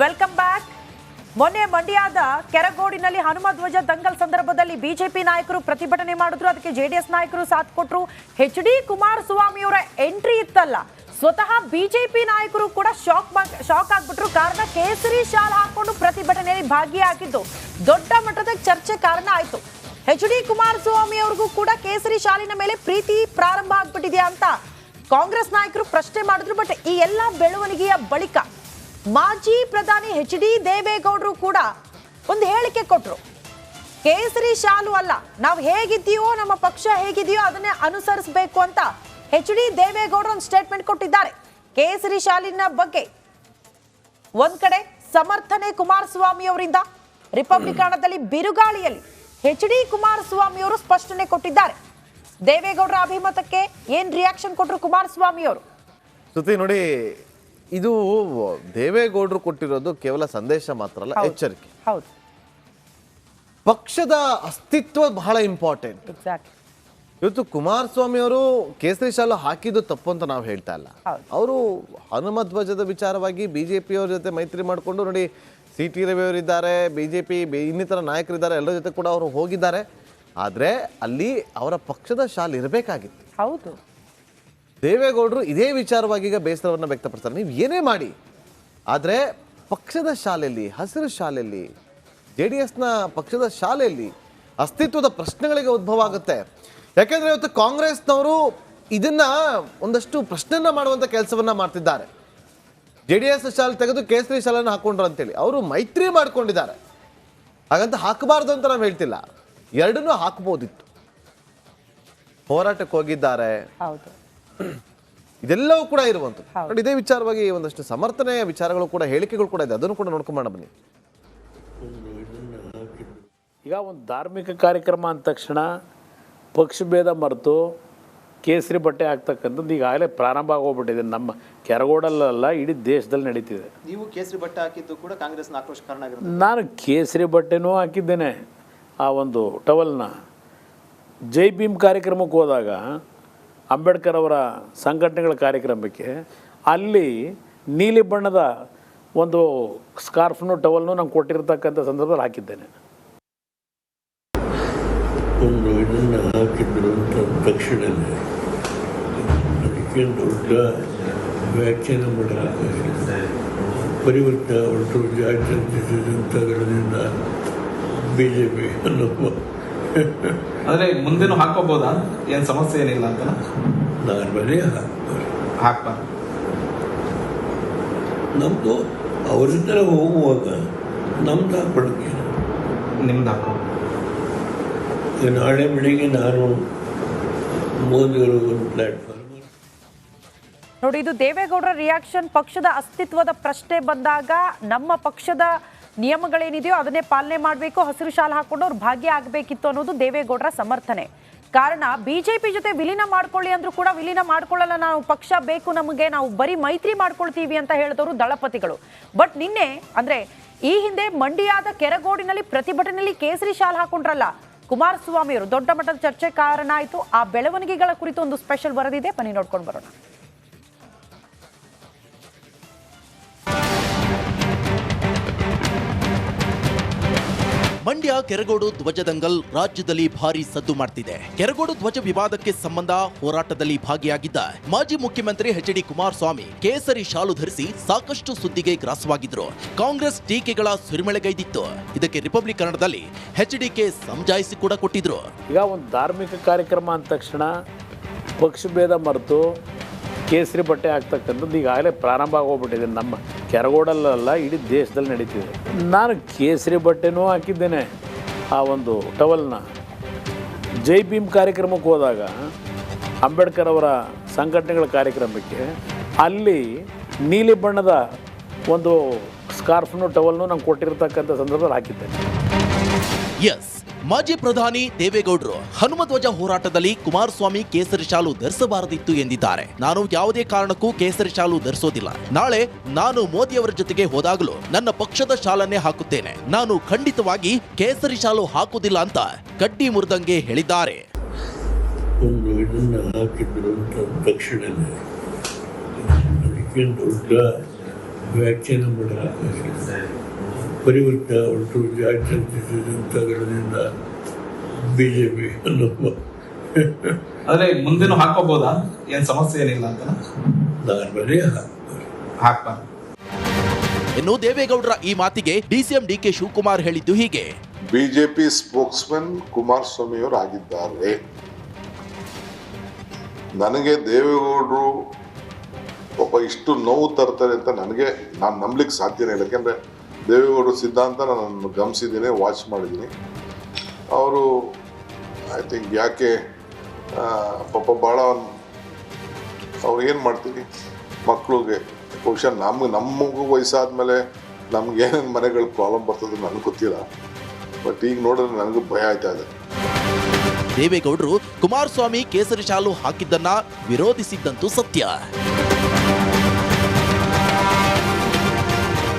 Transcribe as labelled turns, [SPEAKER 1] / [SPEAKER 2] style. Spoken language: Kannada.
[SPEAKER 1] Welcome back. ಮೊನ್ನೆ ಮಂಡ್ಯದ ಕೆರಗೋಡಿನಲ್ಲಿ ಹನುಮ ಧ್ವಜ ದಂಗಲ್ ಸಂದರ್ಭದಲ್ಲಿ ಬಿಜೆಪಿ ನಾಯಕರು ಪ್ರತಿಭಟನೆ ಮಾಡಿದ್ರು. ಅದಕ್ಕೆ ಜೆಡಿಎಸ್ ನಾಯಕರು ಸಾಥ್ ಕೊಟ್ಟರು. ಎಚ್.ಡಿ. ಕುಮಾರಸ್ವಾಮಿ ಅವರ ಎಂಟ್ರಿ ಇತ್ತಲ್ಲ, ಸ್ವತಃ ಬಿಜೆಪಿ ನಾಯಕರು ಕೂಡ ಶಾಕ್ ಆಗ್ಬಿಟ್ರು. ಕಾರಣ ಕೇಸರಿ ಶಾಲ್ ಹಾಕೊಂಡು ಪ್ರತಿಭಟನೆಯಲ್ಲಿ ಭಾಗಿಯಾಗಿದ್ದು ದೊಡ್ಡ ಮಟ್ಟದ ಚರ್ಚೆ ಕಾರಣ ಆಯ್ತು. ಎಚ್.ಡಿ. ಕುಮಾರಸ್ವಾಮಿ ಅವ್ರಿಗೂ ಕೂಡ ಕೇಸರಿ ಶಾಲಿನ ಮೇಲೆ ಪ್ರೀತಿ ಪ್ರಾರಂಭ ಆಗ್ಬಿಟ್ಟಿದೆಯಾ ಅಂತ ಕಾಂಗ್ರೆಸ್ ನಾಯಕರು ಪ್ರಶ್ನೆ ಮಾಡಿದ್ರು. ಬಟ್ ಈ ಎಲ್ಲ ಬೆಳವಣಿಗೆಯ ಬಳಿಕ ಮಾಜಿ ಪ್ರಧಾನಿ ಎಚ್.ಡಿ. ದೇವೇಗೌಡರು ಕೂಡ ಒಂದು ಹೇಳಿಕೆ ಕೊಟ್ಟರು. ಕೇಸರಿ ಶಾಲು ಅಲ್ಲ, ನಾವು ಹೇಗಿದ್ದೀವೋ ನಮ್ಮ ಪಕ್ಷ ಹೇಗಿದೆಯೋ ಅದನ್ನೇ ಅನುಸರಿಸಬೇಕು ಅಂತ ಎಚ್.ಡಿ. ದೇವೇಗೌಡರು ಒಂದು ಸ್ಟೇಟ್ಮೆಂಟ್ ಕೊಟ್ಟಿದ್ದಾರೆ. ಕೇಸರಿ ಶಾಲಿನ ಬಗ್ಗೆ ಒಂದ್ ಕಡೆ ಸಮರ್ಥನೆ ಕುಮಾರಸ್ವಾಮಿ ಅವರಿಂದ, ರಿಪಬ್ಲಿಕನದಲ್ಲಿ ಬಿರುಗಾಳಿಯಲ್ಲಿ ಎಚ್.ಡಿ. ಕುಮಾರಸ್ವಾಮಿ ಅವರು ಸ್ಪಷ್ಟನೆ ಕೊಟ್ಟಿದ್ದಾರೆ. ದೇವೇಗೌಡರ ಅಭಿಮತಕ್ಕೆ ಏನ್ ರಿಯಾಕ್ಷನ್ ಕೊಟ್ಟರು ಕುಮಾರಸ್ವಾಮಿ ಅವರು?
[SPEAKER 2] ಶ್ರುತಿ ನೋಡಿ, ಇದು ದೇವೇಗೌಡರು ಕೊಟ್ಟಿರೋದು ಕೇವಲ ಸಂದೇಶ ಮಾತ್ರ ಅಲ್ಲ, ಎಚ್ಚರಿಕೆ.
[SPEAKER 1] ಹೌದು,
[SPEAKER 2] ಪಕ್ಷದ ಅಸ್ತಿತ್ವ ಬಹಳ ಇಂಪಾರ್ಟೆಂಟ್. ಇವತ್ತು ಕುಮಾರಸ್ವಾಮಿ ಅವರು ಕೇಸರಿ ಶಾಲು ಹಾಕಿದ್ದು ತಪ್ಪು ಅಂತ ನಾವು ಹೇಳ್ತಾ ಇಲ್ಲ. ಅವರು ಹನುಮ ಧ್ವಜದ ವಿಚಾರವಾಗಿ ಬಿಜೆಪಿಯವರ ಜೊತೆ ಮೈತ್ರಿ ಮಾಡಿಕೊಂಡು ನೋಡಿ, ಸಿ.ಟಿ. ರವಿ ಅವರಿದ್ದಾರೆ, ಬಿಜೆಪಿ ಇನ್ನಿತರ ನಾಯಕರಿದ್ದಾರೆ, ಎಲ್ಲರ ಜೊತೆ ಕೂಡ ಅವರು ಹೋಗಿದ್ದಾರೆ. ಆದರೆ ಅಲ್ಲಿ ಅವರ ಪಕ್ಷದ ಶಾಲೆ ಇರಬೇಕಾಗಿತ್ತು.
[SPEAKER 1] ಹೌದು,
[SPEAKER 2] ದೇವೇಗೌಡರು ಇದೇ ವಿಚಾರವಾಗಿ ಈಗ ಬೇಸರವನ್ನು ವ್ಯಕ್ತಪಡಿಸ್ತಾರೆ. ನೀವು ಏನೇ ಮಾಡಿ, ಆದರೆ ಪಕ್ಷದ ಶಾಲೆಯಲ್ಲಿ, ಹಸಿರು ಶಾಲೆಯಲ್ಲಿ, JDSನ ಪಕ್ಷದ ಶಾಲೆಯಲ್ಲಿ ಅಸ್ತಿತ್ವದ ಪ್ರಶ್ನೆಗಳಿಗೆ ಉದ್ಭವ ಆಗುತ್ತೆ. ಯಾಕೆಂದರೆ ಇವತ್ತು ಕಾಂಗ್ರೆಸ್ನವರು ಇದನ್ನ ಒಂದಷ್ಟು ಪ್ರಶ್ನೆಯನ್ನ ಮಾಡುವಂಥ ಕೆಲಸವನ್ನ ಮಾಡ್ತಿದ್ದಾರೆ. JDS ಶಾಲೆ ತೆಗೆದು ಕೇಸರಿ ಶಾಲೆಯನ್ನು ಹಾಕೊಂಡ್ರು ಅಂತೇಳಿ ಅವರು ಮೈತ್ರಿ ಮಾಡ್ಕೊಂಡಿದ್ದಾರೆ. ಹಾಗಂತ ಹಾಕಬಾರ್ದು ಅಂತ ನಾವು ಹೇಳ್ತಿಲ್ಲ, ಎರಡನ್ನೂ ಹಾಕಬಹುದಿತ್ತು. ಹೋರಾಟಕ್ಕೆ ಹೋಗಿದ್ದಾರೆ, ಇದೆಲ್ಲವೂ ಕೂಡ ಇರುವಂಥದ್ದು. ಇದೇ ವಿಚಾರವಾಗಿ ಒಂದಷ್ಟು ಸಮರ್ಥನೆಯ ವಿಚಾರಗಳು ಕೂಡ, ಹೇಳಿಕೆಗಳು ಕೂಡ ಇದೆ, ಅದನ್ನು ಕೂಡ ನೋಡ್ಕೊಂಬೋಣ ಬನ್ನಿ.
[SPEAKER 3] ಈಗ ಒಂದು ಧಾರ್ಮಿಕ ಕಾರ್ಯಕ್ರಮ ಅಂದ ತಕ್ಷಣ ಪಕ್ಷ ಭೇದ ಮರೆತು ಕೇಸರಿ ಬಟ್ಟೆ ಹಾಕ್ತಕ್ಕಂಥದ್ದು ಈಗಾಗಲೇ ಪ್ರಾರಂಭ ಆಗೋಗ್ಬಿಟ್ಟಿದೆ. ನಮ್ಮ ಕೆರಗೋಡಲ್ಲ, ಇಡೀ ದೇಶದಲ್ಲಿ ನಡೀತಿದೆ.
[SPEAKER 4] ನೀವು ಕೇಸರಿ ಬಟ್ಟೆ ಹಾಕಿದ್ದು ಕೂಡ ಕಾಂಗ್ರೆಸ್ನ ಆಕ್ರೋಶ ಕಾರಣ ಆಗಿರೋದು.
[SPEAKER 3] ನಾನು ಕೇಸರಿ ಬಟ್ಟೆನೂ ಹಾಕಿದ್ದೇನೆ. ಆ ಒಂದು ಟವಲ್ನ ಜೈ ಭೀಮ್ ಕಾರ್ಯಕ್ರಮಕ್ಕೆ ಹೋದಾಗ, ಅಂಬೇಡ್ಕರ್ ಅವರ ಸಂಘಟನೆಗಳ ಕಾರ್ಯಕ್ರಮಕ್ಕೆ, ಅಲ್ಲಿ ನೀಲಿ ಬಣ್ಣದ ಒಂದು ಸ್ಕಾರ್ಫ್ನು ಟವಲ್ನು ನಂಗೆ ಕೊಟ್ಟಿರ್ತಕ್ಕಂಥ ಸಂದರ್ಭದಲ್ಲಿ ಹಾಕಿದ್ದೇನೆ.
[SPEAKER 5] ಒಂದು ಇದನ್ನು ಹಾಕಿದ್ರು ಅಂತ ತಕ್ಷಣವೇ ಅದಕ್ಕೆ ದೊಡ್ಡ ವ್ಯಾಖ್ಯಾನ ಮಾಡಲಾಗಿದೆ. ಪರಿವರ್ತನೆ ಹೊರಟು ಜಾತ್ಯತೀತ ಜನತಾದಳದಿಂದ BJP ಅನ್ನುವ.
[SPEAKER 4] ಆದರೆ ಮುಂದೆನೂ ಹಾಕೋಬೋದಾ? ಏನು ಸಮಸ್ಯೆ ಏನಿಲ್ಲ ಅಂತ
[SPEAKER 5] ನಾರ್ಮಲೇ
[SPEAKER 4] ಹಾಕ್ಬಾರ್ದು.
[SPEAKER 5] ನಮ್ಮದು ಅವರಿದ್ದರೆ ಹೋಗುವಾಗ ನಮ್ದು ಹಾಕೊಳ್ಳೋಕ್ಕೆ,
[SPEAKER 4] ನಿಮ್ದು ಹಾಕೋ.
[SPEAKER 5] ನಾಳೆ ಬೆಳಿಗ್ಗೆ ನಾನು ಮೋದಿಯವರು ಒಂದು ಪ್ಲಾಟ್ಫಾರ್ಮ್
[SPEAKER 1] ನೋಡಿ, ಇದು ದೇವೇಗೌಡರ ರಿಯಾಕ್ಷನ್. ಪಕ್ಷದ ಅಸ್ತಿತ್ವದ ಪ್ರಶ್ನೆ ಬಂದಾಗ ನಮ್ಮ ಪಕ್ಷದ ನಿಯಮಗಳೇನಿದೆಯೋ ಅದನ್ನೇ ಪಾಲನೆ ಮಾಡಬೇಕು, ಹಸಿರು ಶಾಲೆ ಹಾಕೊಂಡು ಅವ್ರು ಭಾಗ್ಯ ಆಗಬೇಕಿತ್ತು ಅನ್ನೋದು ದೇವೇಗೌಡರ ಸಮರ್ಥನೆ. ಕಾರಣ ಬಿಜೆಪಿ ಜೊತೆ ವಿಲೀನ ಮಾಡ್ಕೊಳ್ಳಿ ಅಂದ್ರೂ ಕೂಡ ವಿಲೀನ ಮಾಡ್ಕೊಳ್ಳಲ್ಲ, ನಾವು ಪಕ್ಷ ಬೇಕು ನಮಗೆ, ನಾವು ಬರೀ ಮೈತ್ರಿ ಮಾಡ್ಕೊಳ್ತೀವಿ ಅಂತ ಹೇಳಿದವರು ದಳಪತಿಗಳು. ಬಟ್ ನಿನ್ನೆ ಅಂದ್ರೆ ಈ ಹಿಂದೆ ಮಂಡ್ಯದ ಕೆರಗೋಡಿನಲ್ಲಿ ಪ್ರತಿಭಟನೆಯಲ್ಲಿ ಕೇಸರಿ ಶಾಲೆ ಹಾಕೊಂಡ್ರಲ್ಲ ಕುಮಾರಸ್ವಾಮಿ ಅವರು, ದೊಡ್ಡ ಮಟ್ಟದ ಚರ್ಚೆ ಕಾರಣ ಆಯಿತು. ಆ ಬೆಳವಣಿಗೆಗಳ ಕುರಿತು ಒಂದು ಸ್ಪೆಷಲ್ ವರದಿದೆ, ಬನ್ನಿ ನೋಡ್ಕೊಂಡು ಬರೋಣ.
[SPEAKER 6] ಮಂಡ್ಯ ಕೆರಗೋಡು ಧ್ವಜದಂಗಲ್ ರಾಜ್ಯದಲ್ಲಿ ಭಾರಿ ಸದ್ದು ಮಾಡ್ತಿದೆ. ಕೆರಗೋಡು ಧ್ವಜ ವಿವಾದಕ್ಕೆ ಸಂಬಂಧ ಹೋರಾಟದಲ್ಲಿ ಭಾಗಿಯಾಗಿದ್ದ ಮಾಜಿ ಮುಖ್ಯಮಂತ್ರಿ ಎಚ್.ಡಿ. ಕುಮಾರಸ್ವಾಮಿ ಕೇಸರಿ ಶಾಲು ಧರಿಸಿ ಸಾಕಷ್ಟು ಸುದ್ದಿಗೆ ಗ್ರಾಸವಾಗಿದ್ರು. ಕಾಂಗ್ರೆಸ್ ಟೀಕೆಗಳ ಸುರಿಮಳೆಗೈದಿತ್ತು. ಇದಕ್ಕೆ ರಿಪಬ್ಲಿಕನದಲ್ಲಿ ಎಚ್.ಡಿ.ಕೆ ಸಮಜಾಯಿಸಿ ಕೂಡ ಕೊಟ್ಟಿದ್ರು.
[SPEAKER 3] ಈಗ ಒಂದು ಧಾರ್ಮಿಕ ಕಾರ್ಯಕ್ರಮ ಅಂದ ತಕ್ಷಣ ಪಕ್ಷ ಭೇದ ಮರೆತು ಕೇಸರಿ ಬಟ್ಟೆ ಹಾಕ್ತಕ್ಕಂಥದ್ದು ಈಗಾಗಲೇ ಪ್ರಾರಂಭ ಆಗೋಗ್ಬಿಟ್ಟಿದೆ. ನಮ್ಮ ಕೆರಗೋಡಲ್ಲ, ಇಡೀ ದೇಶದಲ್ಲಿ ನಡೀತಿದೆ. ನಾನು ಕೇಸರಿ ಬಟ್ಟೆನೂ ಹಾಕಿದ್ದೇನೆ. ಆ ಒಂದು ಟವಲ್ನ ಜೈ ಭೀಮ್ ಕಾರ್ಯಕ್ರಮಕ್ಕೆ ಹೋದಾಗ, ಅಂಬೇಡ್ಕರ್ ಅವರ ಸಂಘಟನೆಗಳ ಕಾರ್ಯಕ್ರಮಕ್ಕೆ, ಅಲ್ಲಿ ನೀಲಿ ಬಣ್ಣದ ಒಂದು ಸ್ಕಾರ್ಫ್ನು ಟವಲ್ನು ನಂಗೆ ಕೊಟ್ಟಿರ್ತಕ್ಕಂಥ ಸಂದರ್ಭದಲ್ಲಿ ಹಾಕಿದ್ದೇನೆ.
[SPEAKER 6] ಎಸ್, ಮಾಜಿ ಪ್ರಧಾನಿ ದೇವೇಗೌಡರು ಹನುಮ ಧ್ವಜ ಹೋರಾಟದಲ್ಲಿ ಕುಮಾರಸ್ವಾಮಿ ಕೇಸರಿ ಶಾಲು ಧರಿಸಬಾರದಿತ್ತು ಎಂದಿದ್ದಾರೆ. ನಾನು ಯಾವುದೇ ಕಾರಣಕ್ಕೂ ಕೇಸರಿ ಶಾಲು ಧರಿಸೋದಿಲ್ಲ. ನಾಳೆ ನಾನು ಮೋದಿಯವರ ಜೊತೆಗೆ ಹೋದಾಗಲೂ ನನ್ನ ಪಕ್ಷದ ಶಾಲನ್ನೇ ಹಾಕುತ್ತೇನೆ. ನಾನು ಖಂಡಿತವಾಗಿ ಕೇಸರಿ ಶಾಲು ಹಾಕುವುದಿಲ್ಲ ಅಂತ ಕಡ್ಡಿ ಮುರಿದಂಗೆ ಹೇಳಿದ್ದಾರೆ.
[SPEAKER 5] ಒಂದು ಇದನ್ನು ಹಾಕಿದ್ರು ಅಂತ ತಕ್ಷಣವೇ ಅದಕ್ಕೆ ದೊಡ್ಡ ವ್ಯಾಖ್ಯಾನ ಮಾಡಲಾಗಿದೆ. ಪರಿವರ್ತನೆ ಹೊರಟು ಜನತಾದಳದಿಂದ BJP ಅನ್ನೋ
[SPEAKER 4] ಆದ್ರೆ ಮುಂದೆನೂ ಹಾಕೋಬಹುದಾ? ಏನ್ ಸಮಸ್ಯೆ ಏನಿಲ್ಲ ಅಂತ
[SPEAKER 5] ನಾನು ಬರೀ
[SPEAKER 4] ಹಾಕ್ಬಾರ್ದು.
[SPEAKER 6] ಇನ್ನು ದೇವೇಗೌಡರ ಈ ಮಾತಿಗೆ ಡಿಸಿಎಂ ಡಿಕೆ ಶಿವಕುಮಾರ್ ಹೇಳಿದ್ದು ಹೀಗೆ.
[SPEAKER 7] ಬಿಜೆಪಿ ಸ್ಪೋಕ್ಸ್ಮನ್ ಕುಮಾರಸ್ವಾಮಿ ಅವರು ಆಗಿದ್ದಾರೆ. ನನಗೆ ದೇವೇಗೌಡರು ಪಾಪ ಇಷ್ಟು ನೋವು ತರ್ತಾರೆ ಅಂತ ನಾನು ನಂಬಲಿಕ್ಕೆ ಸಾಧ್ಯನೇ ಇಲ್ಲ. ಯಾಕೆಂದರೆ ದೇವೇಗೌಡರು ಸಿದ್ಧಾಂತ ನಾನು ಗಮನಿಸಿದ್ದೀನಿ, ವಾಚ್ ಮಾಡಿದ್ದೀನಿ. ಅವರು ಐ ಥಿಂಕ್ ಯಾಕೆ ಪಾಪ ಭಾಳ ಅವ್ರು ಏನು ಮಾಡ್ತೀವಿ ಮಕ್ಕಳಿಗೆ ಬಹುಶಃ ನಮಗೂ ವಯಸ್ಸಾದ್ಮೇಲೆ ನಮ್ಗೆ ಏನೇನು ಮನೆಗಳ ಪ್ರಾಬ್ಲಮ್ ಬರ್ತದೆ ನನಗೆ ಗೊತ್ತಿಲ್ಲ. ಬಟ್ ಈಗ ನೋಡಿದ್ರೆ ನನಗೂ ಭಯ ಆಯ್ತಾ ಇದೆ.
[SPEAKER 6] ದೇವೇಗೌಡರು ಕುಮಾರಸ್ವಾಮಿ ಕೇಸರಿ ಶಾಲು ಹಾಕಿದ್ದನ್ನ ವಿರೋಧಿಸಿದ್ದಂತೂ ಸತ್ಯ.